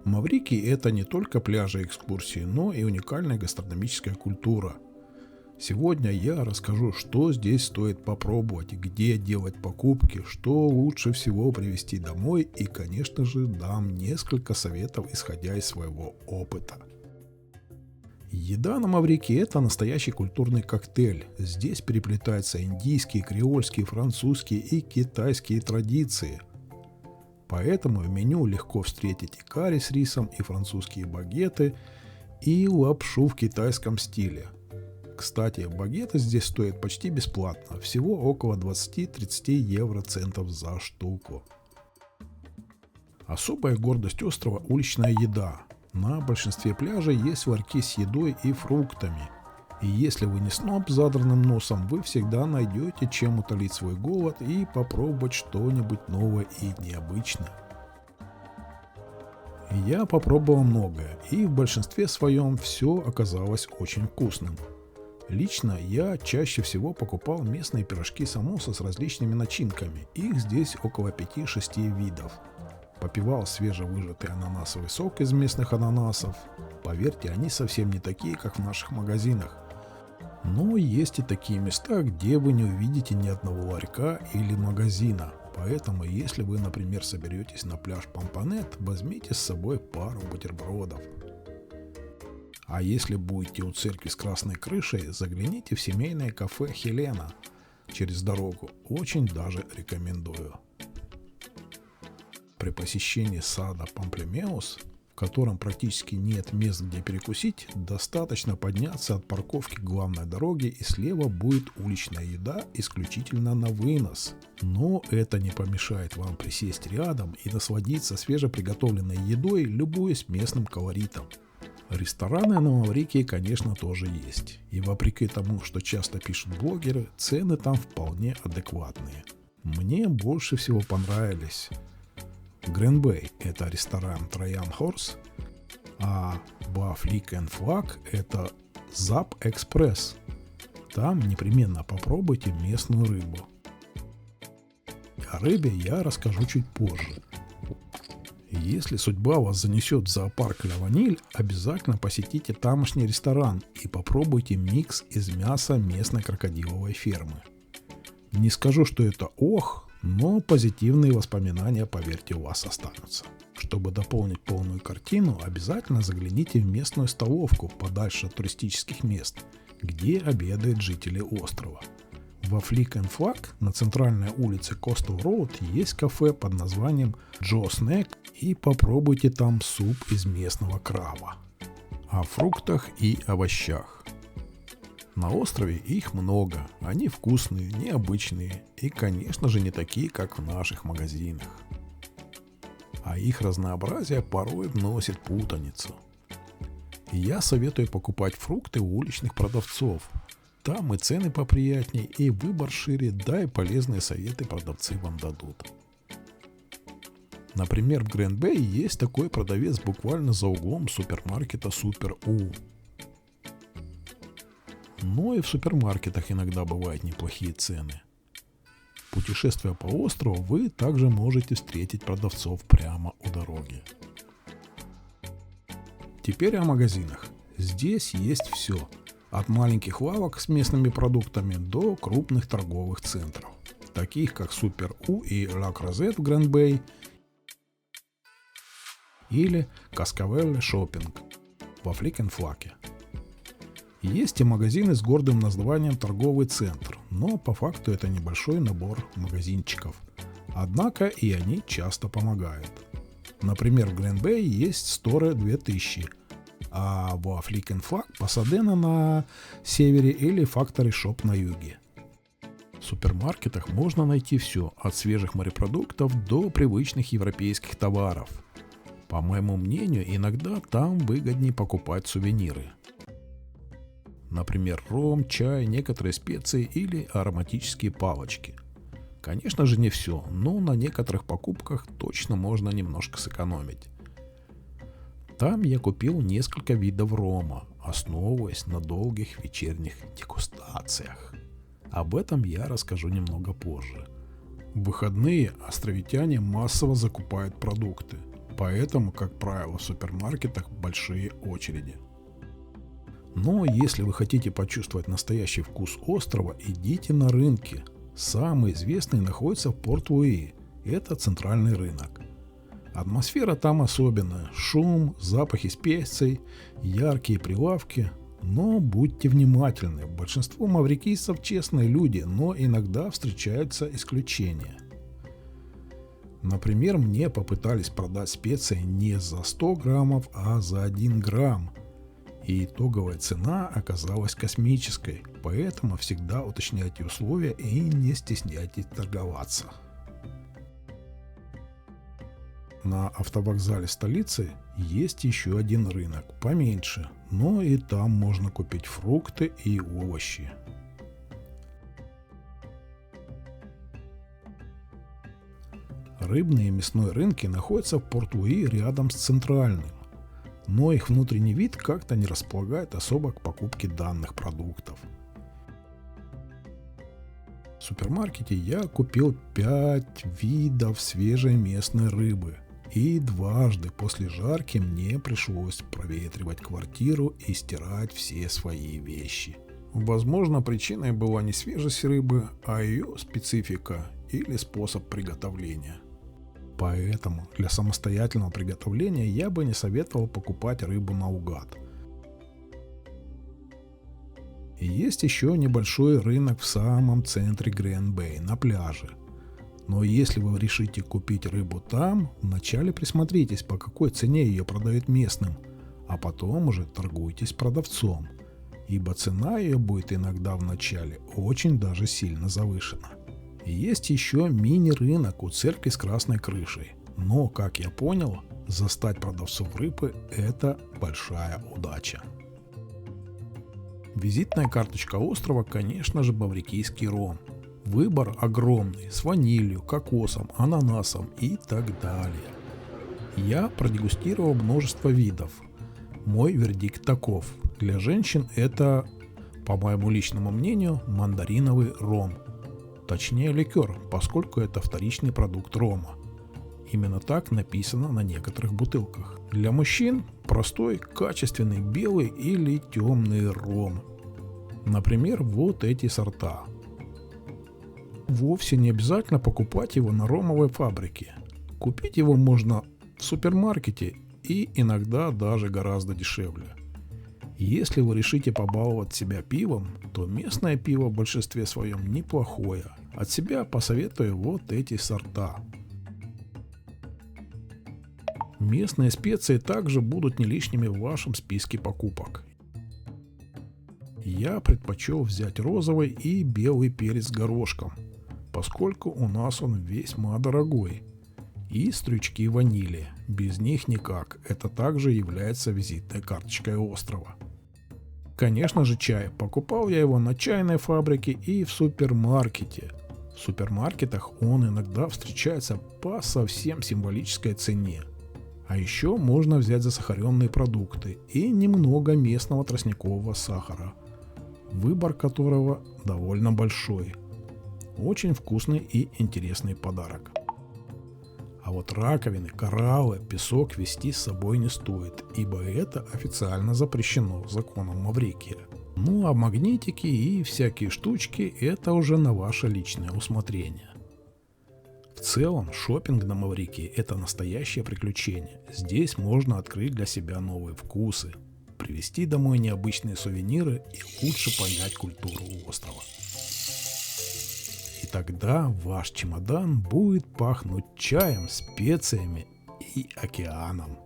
Маврикий — это не только пляжи и экскурсии, но и уникальная гастрономическая культура. Сегодня я расскажу, что здесь стоит попробовать, где делать покупки, что лучше всего привезти домой и, конечно же, дам несколько советов, исходя из своего опыта. Еда на Маврикии — это настоящий культурный коктейль. Здесь переплетаются индийские, креольские, французские и китайские традиции. Поэтому в меню легко встретить и карри с рисом, и французские багеты, и лапшу в китайском стиле. Кстати, багеты здесь стоят почти бесплатно, всего около 20-30 евроцентов за штуку. Особая гордость острова — уличная еда. На большинстве пляжей есть ларьки с едой и фруктами. И если вы не сноб с задранным носом, вы всегда найдете, чем утолить свой голод и попробовать что-нибудь новое и необычное. Я попробовал многое, и в большинстве своем все оказалось очень вкусным. Лично я чаще всего покупал местные пирожки-самоса с различными начинками. Их здесь около 5-6 видов. Попивал свежевыжатый ананасовый сок из местных ананасов. Поверьте, они совсем не такие, как в наших магазинах. Но есть и такие места, где вы не увидите ни одного ларька или магазина. Поэтому, если вы, например, соберетесь на пляж Пампанет, возьмите с собой пару бутербродов. А если будете у церкви с красной крышей, загляните в семейное кафе «Хелена» через дорогу. Очень даже рекомендую. При посещении сада Памплемеус, в котором практически нет мест, где перекусить, достаточно подняться от парковки к главной дороге, и слева будет уличная еда исключительно на вынос. Но это не помешает вам присесть рядом и насладиться свежеприготовленной едой, любуясь местным колоритом. Рестораны на Маврикии, конечно, тоже есть. И вопреки тому, что часто пишут блогеры, цены там вполне адекватные. Мне больше всего понравились Грен-Бэй — это ресторан Trojan Horse, а во Flick and Flag — это Zap Express. Там непременно попробуйте местную рыбу. О рыбе я расскажу чуть позже. Если судьба вас занесет в зоопарк Ля Ваниль, обязательно посетите тамошний ресторан и попробуйте микс из мяса местной крокодиловой фермы. Не скажу, что это ох, но позитивные воспоминания, поверьте, у вас останутся. Чтобы дополнить полную картину, обязательно загляните в местную столовку подальше от туристических мест, где обедают жители острова. Во Flick and Flag на центральной улице Coastal Road есть кафе под названием Joe Snack, и попробуйте там суп из местного краба. О фруктах и овощах. На острове их много, они вкусные, необычные и, конечно же, не такие, как в наших магазинах. А их разнообразие порой вносит путаницу. Я советую покупать фрукты у уличных продавцов. Там и цены поприятнее, и выбор шире, да и полезные советы продавцы вам дадут. Например, в Грен-Бэй есть такой продавец буквально за углом супермаркета Супер У. Но и в супермаркетах иногда бывают неплохие цены. Путешествуя по острову, вы также можете встретить продавцов прямо у дороги. Теперь о магазинах. Здесь есть все. От маленьких лавок с местными продуктами до крупных торговых центров, таких как Супер У и Ла Крозет в Грен-Бэй или Каскавелле Шоппинг во Flick and Flag. Есть и магазины с гордым названием торговый центр, но по факту это небольшой набор магазинчиков. Однако и они часто помогают. Например, в Грен-Бэй есть Store 2000, а во Flick and Flag Пасадена на севере или Factory Shop на юге. В супермаркетах можно найти все, от свежих морепродуктов до привычных европейских товаров. По моему мнению, иногда там выгоднее покупать сувениры. Например, ром, чай, некоторые специи или ароматические палочки. Конечно же не все, но на некоторых покупках точно можно немножко сэкономить. Там я купил несколько видов рома, основываясь на долгих вечерних дегустациях. Об этом я расскажу немного позже. В выходные островитяне массово закупают продукты. Поэтому, как правило, в супермаркетах большие очереди. Но если вы хотите почувствовать настоящий вкус острова, идите на рынки. Самый известный находится в Порт-Луи. Это центральный рынок. Атмосфера там особенная. Шум, запахи специй, яркие прилавки. Но будьте внимательны. Большинство маврикийцев честные люди, но иногда встречаются исключения. Например, мне попытались продать специи не за 100 граммов, а за 1 грамм. И итоговая цена оказалась космической, поэтому всегда уточняйте условия и не стесняйтесь торговаться. На автовокзале столицы есть еще один рынок, поменьше, но и там можно купить фрукты и овощи. Рыбные и мясной рынки находятся в Порт-Луи рядом с центральным, но их внутренний вид как-то не располагает особо к покупке данных продуктов. В супермаркете я купил 5 видов свежей местной рыбы, и дважды после жарки мне пришлось проветривать квартиру и стирать все свои вещи. Возможно, причиной была не свежесть рыбы, а ее специфика или способ приготовления. Поэтому для самостоятельного приготовления я бы не советовал покупать рыбу наугад. И есть еще небольшой рынок в самом центре Гранд-Бэй на пляже. Но если вы решите купить рыбу там, вначале присмотритесь, по какой цене ее продают местным, а потом уже торгуйтесь с продавцом, ибо цена ее будет иногда в начале очень даже сильно завышена. И есть еще мини-рынок у церкви с красной крышей. Но, как я понял, застать продавцов рыбы – это большая удача. Визитная карточка острова, конечно же, маврикийский ром. Выбор огромный, с ванилью, кокосом, ананасом и так далее. Я продегустировал множество видов. Мой вердикт таков. Для женщин это, по моему личному мнению, мандариновый ром. Точнее ликер, поскольку это вторичный продукт рома. Именно так написано на некоторых бутылках. Для мужчин простой, качественный белый или темный ром. Например, вот эти сорта. Вовсе не обязательно покупать его на ромовой фабрике. Купить его можно в супермаркете и иногда даже гораздо дешевле. Если вы решите побаловать себя пивом, то местное пиво в большинстве своем неплохое. От себя посоветую вот эти сорта. Местные специи также будут не лишними в вашем списке покупок. Я предпочел взять розовый и белый перец горошком, поскольку у нас он весьма дорогой. И стручки ванили. Без них никак. Это также является визитной карточкой острова. Конечно же, чай. Покупал я его на чайной фабрике и в супермаркете. В супермаркетах он иногда встречается по совсем символической цене. А еще можно взять засахаренные продукты и немного местного тростникового сахара, выбор которого довольно большой. Очень вкусный и интересный подарок. А вот раковины, кораллы, песок везти с собой не стоит, ибо это официально запрещено законом Маврикия. Ну а магнитики и всякие штучки – это уже на ваше личное усмотрение. В целом, шопинг на Маврикии – это настоящее приключение. Здесь можно открыть для себя новые вкусы, привезти домой необычные сувениры и лучше понять культуру острова. И тогда ваш чемодан будет пахнуть чаем, специями и океаном.